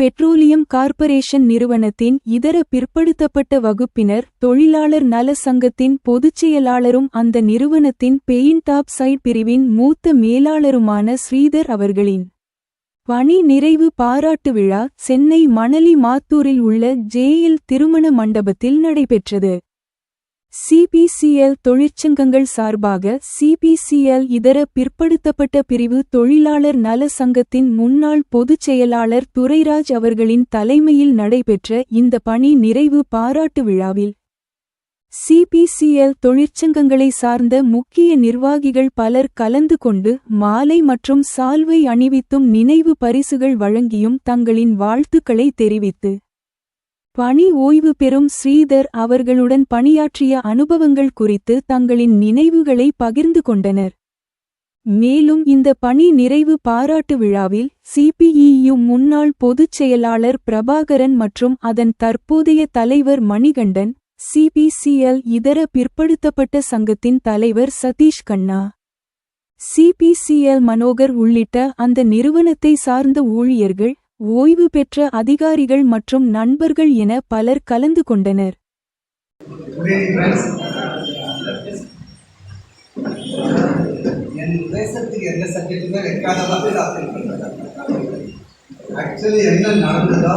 Petroleum corporation நிறுவனத்தின் இதர பிற்படுத்தப்பட்ட வகுப்பினர் தொழிலாளர் நல சங்கத்தின் பொதுச் செயலாளரும் அந்த நிறுவனத்தின் பெயிண்ட் டாப் சைட் பிரிவின் மூத்த மேலாளருமான ஸ்ரீதர் அவர்களின் பணி நிறைவு பாராட்டு விழா சென்னை மணலி மாத்தூரில் உள்ள ஜேஎல் திருமண மண்டபத்தில் நடைபெற்றது. சிபிசிஎல் தொழிற்சங்கங்கள் சார்பாக சிபிசிஎல் இதர பிற்படுத்தப்பட்ட பிரிவு தொழிலாளர் நல சங்கத்தின் முன்னாள் பொதுச் செயலாளர் துரைராஜ் அவர்களின் தலைமையில் நடைபெற்ற இந்த பணி நிறைவு பாராட்டு விழாவில் சிபிசிஎல் தொழிற்சங்கங்களை சார்ந்த முக்கிய நிர்வாகிகள் பலர் கலந்து கொண்டு மாலை மற்றும் சால்வை அணிவித்தும் நினைவு பரிசுகள் வழங்கியும் தங்களின் வாழ்த்துக்களை தெரிவித்து பணி ஓய்வு பெறும் ஸ்ரீதர் அவர்களுடன் பணியாற்றிய அனுபவங்கள் குறித்து தங்களின் நினைவுகளை பகிர்ந்து கொண்டனர். மேலும் இந்த பணி நிறைவு பாராட்டு விழாவில் சிபிஇயு முன்னாள் பொதுச் செயலாளர் பிரபாகரன் மற்றும் அதன் தற்போதைய தலைவர் மணிகண்டன், சிபிசிஎல் இதர பிற்படுத்தப்பட்ட சங்கத்தின் தலைவர் சதீஷ் கண்ணா, சிபிசிஎல் மனோகர் உள்ளிட்ட அந்த நிறுவனத்தை சார்ந்த ஊழியர்கள், ஓய்வு பெற்ற அதிகாரிகள் மற்றும் நண்பர்கள் என பலர் கலந்து கொண்டனர். என்ன நடந்ததோ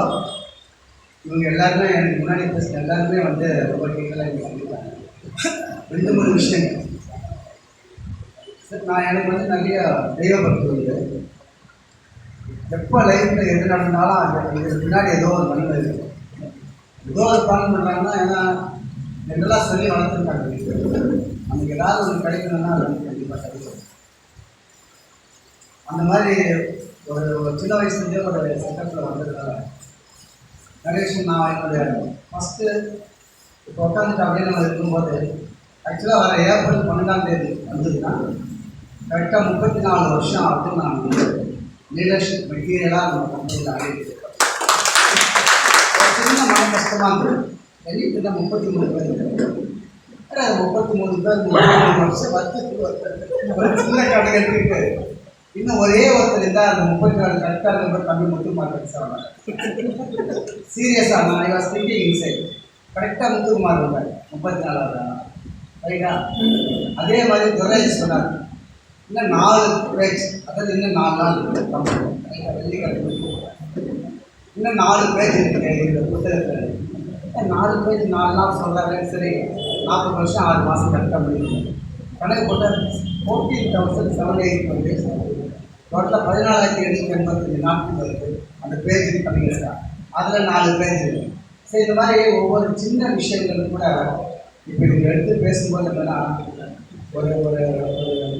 இவங்க எல்லாருமே எனக்கு முன்னாடி பேசின எல்லாருமே வந்து ரொம்ப டீட்டெயிலாக சொல்லியிருக்காங்க. 2-3 விஷயங்கள் சார். நான் எனக்கு வந்து நிறைய தெய்வபக்தி உண்டு. எப்போ லைஃப்பில் எது நடந்தாலும் அது இதுக்கு முன்னாடி ஏதோ ஒரு மனித இருக்கும். ஏதோ ஒரு பிளான் பண்ணுறாங்கன்னா ஏன்னா என்னெல்லாம் சொல்லி வளர்த்துருக்காங்க. நமக்கு ஏதாவது ஒரு கிடைக்கணும்னா அது வந்து கண்டிப்பாக கிடைக்கும். அந்த மாதிரி ஒரு சின்ன வயசுலேருந்தே ஒரு செட்டப்பில் வந்ததுனால நிறைய விஷயம் நான் என்னுடைய ஃபஸ்ட்டு இப்போ உட்காந்துட்டு அப்படியே நம்ம இருக்கும்போது ஆக்சுவலாக வர ஏப்ரல் 12ஆம் தேதி வந்ததுன்னா கரெக்டாக 34 வருஷம் அப்படின்னு நான் லீடர்ஷிப் மெட்டீரியலாக நம்ம கம்பெனியில் ஆகிட்டு சின்ன மன கஷ்டமாக இருந்தது. வெளியிட்டு 33 பேர் இருக்காங்க. 33 பேர் 33 வருஷம் வருஷத்துக்கு ஒரு சின்ன கடை எடுத்துக்கிட்டு இன்னும் ஒரே ஒருத்தர் இருந்தால் அந்த 34 கரெக்டாக நம்பர் கம்மி மட்டும் மார்க்கெட் சார் சீரியஸாக நான் ஐ வாஸ் திங்கிங் இன்சைட் கரெக்டாக முத்துக்குமார் இருந்தார் 34வது ரைட்டா. அதே மாதிரி துரைராஜ் சொன்னார் இன்னும் 4 பேஜ், அதாவது இன்னும் 4 நாள் வெள்ளிக்கிழமை இன்னும் 4 பேஜ் இருக்கு இந்த புத்தகத்தில். 4 பேஜ் 4 நாள் சொல்கிறாரு. சரி 40 வருஷம் 6 மாதம் கரெக்டாக முடியும் கணக்கு போட்டால் 14,780 பேஜ் டோட்டலாக 14,785 நாட்கள் வருது. அந்த பேஜ் பண்ணிக்கிறேன். அதில் 4 பேஜ் இருக்குது. சரி இந்த மாதிரி ஒவ்வொரு சின்ன விஷயங்கள் கூட இப்போ நீங்கள் எடுத்து பேசும்போது என்னென்னா ஒரு ஒரு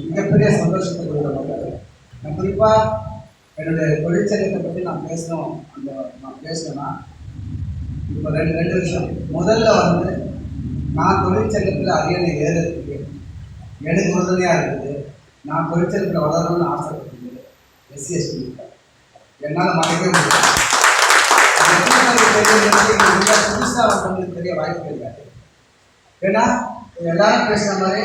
மிகப்பெரிய சந்தோஷத்தை கொடுக்குற. நான் குறிப்பாக என்னுடைய தொழிற்சங்கத்தை பற்றி நான் பேசணும். நான் பேசணும்னா இப்போ ரெண்டு விஷயம். முதல்ல வந்து நான் தொழிற்சங்கத்தில் அரியணை ஏறதுக்கு எனக்கு உறுதுணையாக இருக்குது. நான் தொழிற்சங்கத்தில் வளரணும்னு ஆசைப்பட்டது SC/ST என்னால் மறைக்கவே முடியாது. புதுசாக வந்தவங்களுக்கு தெரிய வாய்ப்பு இல்லை. ஏன்னா எல்லாரும் பேசுகிற மாதிரி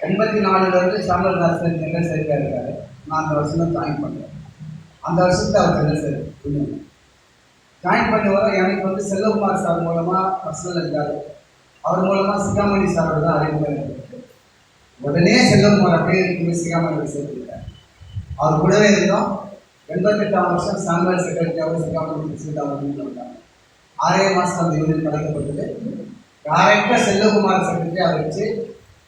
84 சாமர்தாசன் ஜெனரல் செக்ரட்டரியாக இருக்காரு. நான் அந்த வருஷம் தான் ஜாயின் பண்ணேன். அந்த வருஷத்துல அவர் ஜெனரல் செக்ரட்டரி ஜாயின் பண்ணி வர எனக்கு வந்து செல்வகுமார் சார் மூலமாக பர்சனல் இருக்காரு. அவர் மூலமாக சிகாமணி சாரோட தான் அறிமுகம் இருக்குது. உடனே செல்வகுமார் அப்படியே இருக்குமே சிகாமணி சேர்த்துருக்காரு. அவர் கூடவே இருந்தோம். 88ஆம் வருஷம் சாமுவேல் செக்ரட்டரியாகவும் சிகாமணி பிரசிடண்டாகவும் வந்தாங்க. 6 மாதம் அந்த யூனியன் படைக்கப்பட்டது. டைரெக்டாக செல்வகுமார் செக்ரட்டரியாக வச்சு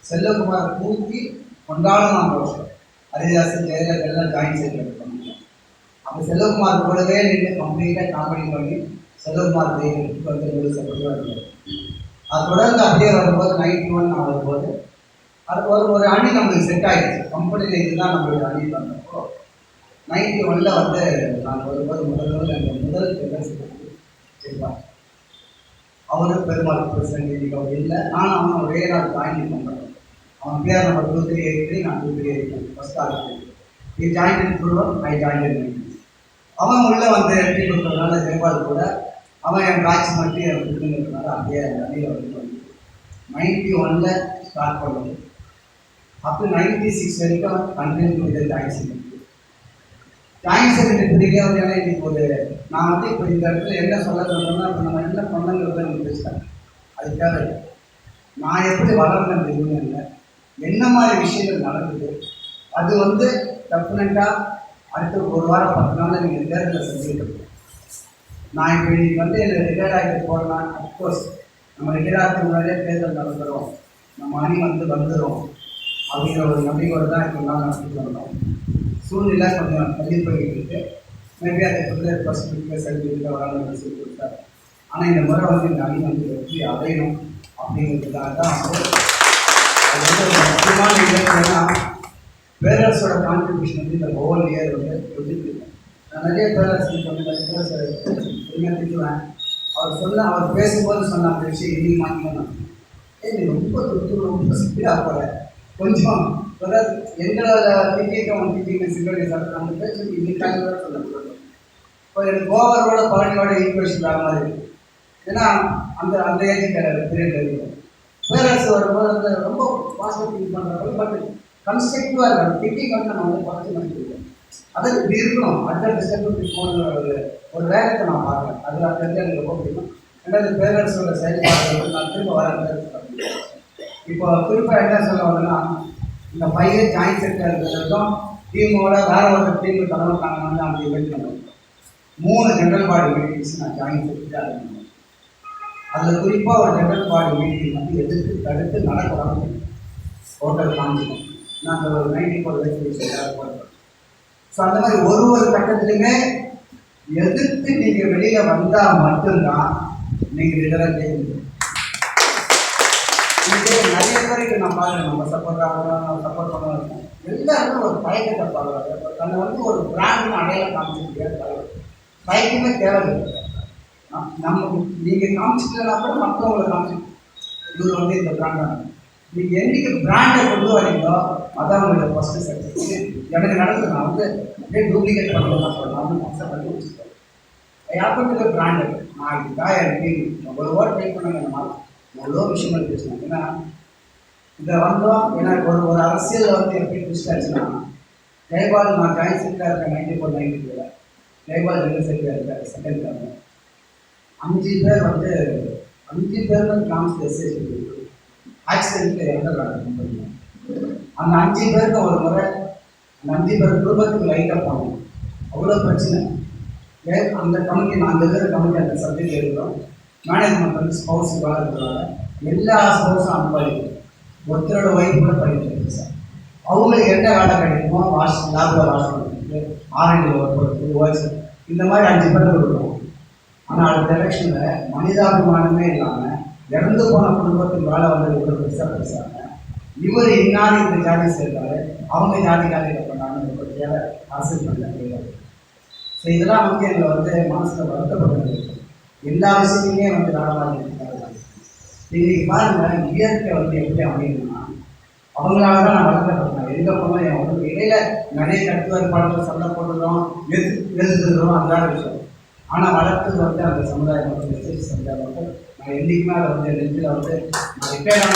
செல்வகுமார் தூக்கி கொண்டாடணும். அந்த வருஷம் ஹரிதாசன் ஜெயலலிதா எல்லாம் ஜாயின் செக்ரட்டரி பண்ணிட்டோம். அப்போ செல்வகுமார் கூடவே நின்று கம்ப்ளீட்டாக காமெடி பண்ணி செல்வகுமார் ஜெயலலிதா வந்து செக்ரட்டரியாக இருந்தது. அது தொடர்ந்து அப்படியே வரும்போது 91 நான் வரும்போது அது ஒரு அணி நம்மளுக்கு செட் ஆகிடுச்சு. கம்பெனியில் இதுதான் நம்மளுடைய அணி வந்தப்போ 91 வந்து நான் வரும்போது முதல் ஜெனரல் செக்ரட்டரி சரிப்பா. அவரும் பெருமாள் பிரசிடண்ட் இன்னைக்கு அவர் இல்லை. ஆனால் அவன் ஒரே நாள் ஜாயின் பண்ணுறேன். அவன் பேர் நம்பர் 2383, நான் 2383 ஃபஸ்ட் ஆகிட்டு நீ ஜாயின் பண்ணி ஐ ஜாயின். அவன் உள்ளே வந்து எப்படி கொடுக்குறதுனால ஜெயபால் கூட அவன் என் பேட்ச் மட்டும் என் கொடுத்துங்கிறதுனால அப்படியே அணியில் வந்து 91 ஸ்டார்ட் பண்ணுவோம். அப்போ 96 வரைக்கும் கண்டினியூ இதை ஜாயின் செய்யணும். ஜாயின்ட் செக்ரட்டரிக்கே வந்து ஏன்னா இன்னைக்கு ஒரு நான் வந்து இப்போ இந்த இடத்துல என்ன சொல்ல சொல்கிறேன்னா இப்போ நம்ம என்ன பண்ணங்கிறத எனக்கு பேசுகிறேன். அதுக்காக நான் எப்படி வளர்ந்தேன் இந்த யூனியனில் என்ன மாதிரி விஷயங்கள் நடக்குது அது வந்து டெஃபினட்டாக அடுத்த ஒரு வாரம் 10 நாளில் நீங்கள் தேர்தலில் செஞ்சுருக்கீங்க. நான் இப்போ இன்னைக்கு வந்து எனக்கு ரிட்டையர்ட் ஆகிட்டு போகிறேன்னா அஃப்கோர்ஸ் நம்ம ரிட்டையர்ட் ஆகிறதுக்கு முன்னாடியே தேர்தல் நடந்துடும், நம்ம அணி வந்துடும் அப்படிங்கிற ஒரு நம்பிக்கையோடு தான் இப்போ நான் நடத்திட்டு வந்தோம். சூழ்நிலை கொஞ்சம் தள்ளி போய்கிட்டு இருக்கு. மேபி அதை வந்து ஃபஸ்ட் சர்டிஃபிகேட் வராமல் சொல்லி கொடுத்தாரு. ஆனால் இந்த முறை வந்து இந்த அணி வந்து வெற்றி அடையணும் அப்படிங்கிறதுக்காக தான் வந்து அது வந்து ஒரு முக்கியமான இயற்கைனா பேரரசோட கான்ட்ரிபியூஷன் வந்து இந்த ஓவல் இயர் வந்து ஒதுக்கிருக்கேன். நான் நிறைய பேரரசு வந்து திட்டுவேன். அவர் பேசும்போது சொன்ன அந்த விஷயம் இன்னைக்கு மாற்றிக்கணும். நீ ரொம்ப ரொம்ப ஸ்பீடாக போகிற கொஞ்சம் அதாவது எங்களோட திங்கிங்க சிங்கடி சார் நம்ம பேசி இன்னைக்காக சொல்லக்கூடாது. இப்போ எனக்கு கோவரோட பழனியோட ஈக்குவேஷன் வேறு மாதிரி இருக்குது. ஏன்னா அந்த அந்த ஏஜுக்கு பீரியட் இருக்கும். பேரரசு வரும்போது வந்து ரொம்ப பாசிட்டிவ் திங்க் பண்ணுறாங்க. பட் கன்ஸ்ட்ரக்டிவாக இருக்கும் திங்கிங் வந்து நம்ம வந்து பார்த்து பண்ணிக்கிறோம். அதுக்கு இப்படி இருக்கணும். அடுத்த ஸ்டெப் போன ஒரு வேகத்தை நான் பார்க்குறேன். அது அந்த எனக்கு ரொம்ப பிடிக்கும். ரெண்டாவது பேரரசோட செயல்பாடு நான் திரும்ப வரேன். இப்போ குறிப்பாக என்ன சொல்ல வரேன்னா இந்த பையன் ஜாயின்ட் செக்டர் இருக்கிறதுக்கும் டீமோட வேற ஒரு டீமுக்கு தலைமை தாங்க அந்த இவெண்ட் பண்ணுவோம். 3 ஜென்ரல் பாடி மீட்டிங்ஸ் நான் ஜாயின்ட் செக்டர் அட்டன் பண்ணுவேன். அதில் குறிப்பாக ஒரு ஜென்ரல் பாடி மீட்டிங் வந்து எதிர்த்து தடுத்து நடக்கூடாது ஹோட்டல் காமிக்கணும். நான் அந்த ஒரு 94 வயசு. ஸோ அந்த மாதிரி ஒரு கட்டத்துலையுமே எதிர்த்து நீங்கள் வெளியில் வந்தால் மட்டும்தான் நீங்கள் இதெல்லாம் செய்ய முடியும். நிறைய பேருக்கு நான் பார்க்குறேன். நம்ம சப்போர்ட் ஆகணும், நம்ம சப்போர்ட் பண்ணணும், எல்லாருமே ஒரு தயக்கத்தை பார்க்குறாங்க. தன்னை வந்து ஒரு பிராண்ட்னு அடையாளம் காமிச்சிக்க முடியாது. தயக்கமே தேவையில்லை. நம்ம நீங்கள் காமிச்சிக்கலன்னா கூட மற்றவங்களை காமிச்சு இவர் வந்து இந்த பிராண்டாக நீங்கள் என்றைக்கு பிராண்டை கொண்டு வரீங்களோ அதான் உங்களோட ஃபஸ்ட்டு சக்ஸஸ். எனக்கு நடந்து நான் வந்து அப்படியே டூப்ளிகேட் பண்ணலாம் சொல்கிறேன். நான் வந்து மனசை பண்ணி வச்சுருக்கேன். யாருக்கு பிராண்டு நான் இதுக்காக எனக்கு ஒரு ஓர் ட்ரை பண்ணாங்க. நம்ம எவ்வளோ விஷயங்கள் பேசணும். ஏன்னா இதை வந்தோம். ஏன்னா ஒரு அரசியலில் வந்து எப்படி ட்விஸ்ட் ஆச்சுன்னா ஜெயபால் நான் ஜாயின்ட் செக்டராக இருக்கேன் 94 92 ஜெயபால் ஜெனரல் செக்ரட்டரியாக இருக்காரு செகண்ட் டேர்ம். 5 பேர் வந்து 5 பேர் காமிச்சு ஆக்சிடென்ட்டில் இறந்துடுறாங்க. அந்த 5 பேருக்கு ஒரு முறை அந்த 5 பேர் குடும்பத்துக்கு லைட்டாக போகணும். அவ்வளோ பிரச்சனை. அந்த கமிட்டி நான் அந்த இருக்கிற கமிட்டி அந்த சப்ஜெக்ட் எழுதுகிறோம். மேனேஜ்மெண்ட் வந்து ஸ்பௌஸுக்காக இருக்கிறாங்க. எல்லா ஸ்பௌஸும் அனுப்பாளிக்கும் ஒருத்தரோட ஒய்ஃப் கூட படிக்கிறது சார். அவங்களுக்கு என்ன வேலை கிடைக்குமோ லேபில் வாஷ் பண்ணுறது, ஆரண்டில் ஒர்க் பண்ணுறது, வாட்ஸ் இந்த மாதிரி 5 பேர் கொடுக்கும். ஆனால் அடுத்த எலெக்ஷனில் மனிதாபிமானமே இல்லாமல் இறந்து போன குடும்பத்துக்கு வேலை வந்தது கூட பெருசாக பேசுகிறாங்க. இவர் இன்னாலும் இந்த ஜாதி சேர்ந்தாரு, அவங்க ஜாதிக்காரர்கள் பண்ணாங்கன்னு ஒரு தேவை அரசியல் பண்ண. ஸோ இதெல்லாம் வந்து எங்களை வந்து மனசில் வருத்தப்பட்டு எல்லா விஷயத்தையுமே வந்து நாடமாக இருக்காங்க. இன்னைக்கு பாருங்கள் இயற்கை வந்து எப்படி அமையணும்னா அவங்களால தான் நான் வளர்க்கப்பட்டேன். எங்கே போனால் என் உடம்பு இடையில நிறைய கட்டுப்பாடுகள் சண்டை போடுறோம், எழுதுறோம், அதான விஷயம். ஆனால் வளர்த்தது வந்து அந்த சமுதாயம் மக்கள் எஸ்எஸ்சி சமுதாய மக்கள். நான் என்றைக்குமே அதை வந்து நெஞ்சில் வந்து நான் ரிப்பேரான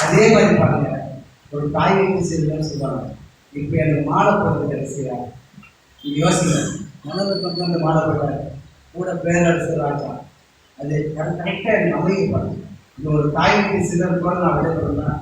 அதே மாதிரி பாருங்க. ஒரு தாய் வைத்து செய்யணும்னு சொல்லுவாங்க. இப்போ எனக்கு மாலை போடுறது கடைசியா இது யோசிங்க. மனதில் வந்து அந்த மாலை போட்டார் கூட பேரரசு ராஜா. அது கரெக்டாக எனக்கு அமைக்கப்படுது. இந்த ஒரு தாய் வைத்து சிலர் கூட நான் விடைபெறேன்னா